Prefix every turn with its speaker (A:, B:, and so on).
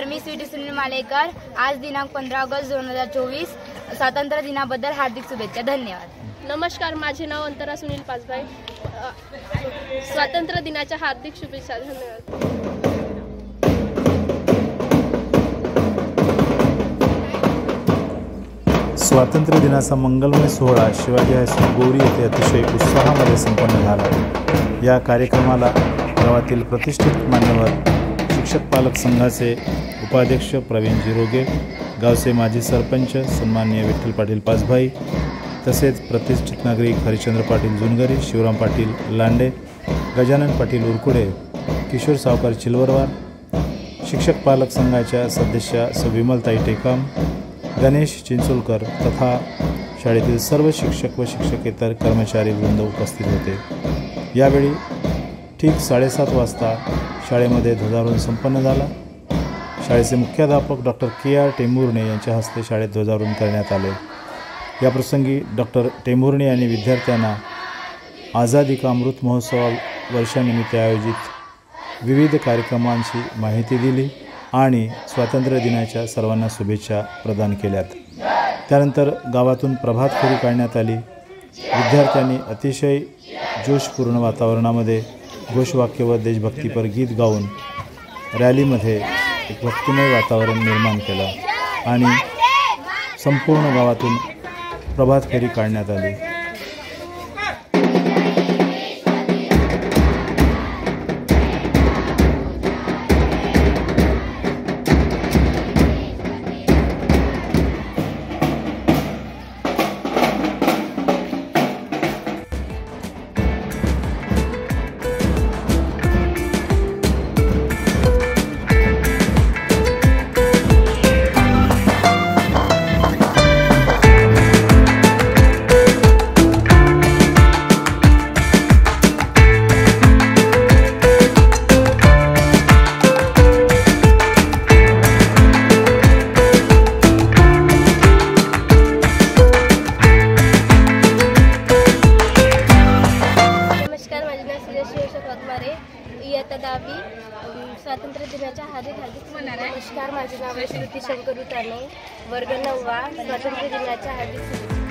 A: नमस्कार, मी स्वीटी सुनील मालेकर। आज दिनांक 15 ऑगस्ट 2024 स्वातंत्र्य दिनाबद्दल हार्दिक शुभेच्छा। धन्यवाद।
B: नमस्कार, माझे नाव अंतरा सुनील पाचभाई। स्वातंत्र्य दिनाच्या हार्दिक शुभेच्छा। धन्यवाद।
C: स्वातंत्र्य दिनाचा मंगलमय सोहळा शिवाजी हायस्कूल गोरी येथे अतिशय उत्साहामध्ये संपन्न झाला। या कार्यक्रमाला गावातील प्रतिष्ठित मान्यवर, शिक्षक पालक संघाचे उपाध्यक्ष प्रवीण जिरोगे, गावचे माजी सरपंच सन्माननीय विठ्ठल पाटील पाचभाई, तसेच प्रतिष्ठित नागरिक हरिचंद्र पाटील जुनगरी, शिवराम पाटील लांडे, गजानन पाटील उरकुडे, किशोर सावकार चिलवरवार, शिक्षक पालक संघाच्या सदस्या विमलताई टेकाम, गणेश चिंचोलकर तथा शाळेतील सर्व शिक्षक व शिक्षकेतर कर्मचारी वृंद उपस्थित होते। यावेळी ठीक 7:30 वाजता शाळेमध्ये ध्वजारोहण संपन्न झाला। शाळेचे मुख्याध्यापक डॉक्टर KR टेंभुर्णे यांच्या हस्ते शाळेत ध्वजारोहण करण्यात आले। याप्रसंगी डॉक्टर टेंभुर्णे यांनी विद्यार्थ्यांना आझादी का अमृत महोत्सव वर्षानिमित्त आयोजित विविध कार्यक्रमांची माहिती दिली आणि स्वातंत्र्य दिनाच्या सर्वांना शुभेच्छा प्रदान केल्यात। त्यानंतर गावातून प्रभात फेरी काढण्यात आली। विद्यार्थ्यांनी अतिशय जोशपूर्ण वातावरणामध्ये घोषवाक्य व देशभक्तीपर गीत गाऊन रॅलीमध्ये एक भक्तिमय वातावरण निर्माण केलं आणि संपूर्ण गावातून प्रभात फेरी काढण्यात आली।
B: स्वातंत्र्य दिनाच्या हार्दिक नमस्कार, माझे नाव श्रुती शंकर उताने, वर्ग 9वा। स्वातंत्र्य दिनाच्या हार्दिक शुभेच्छा।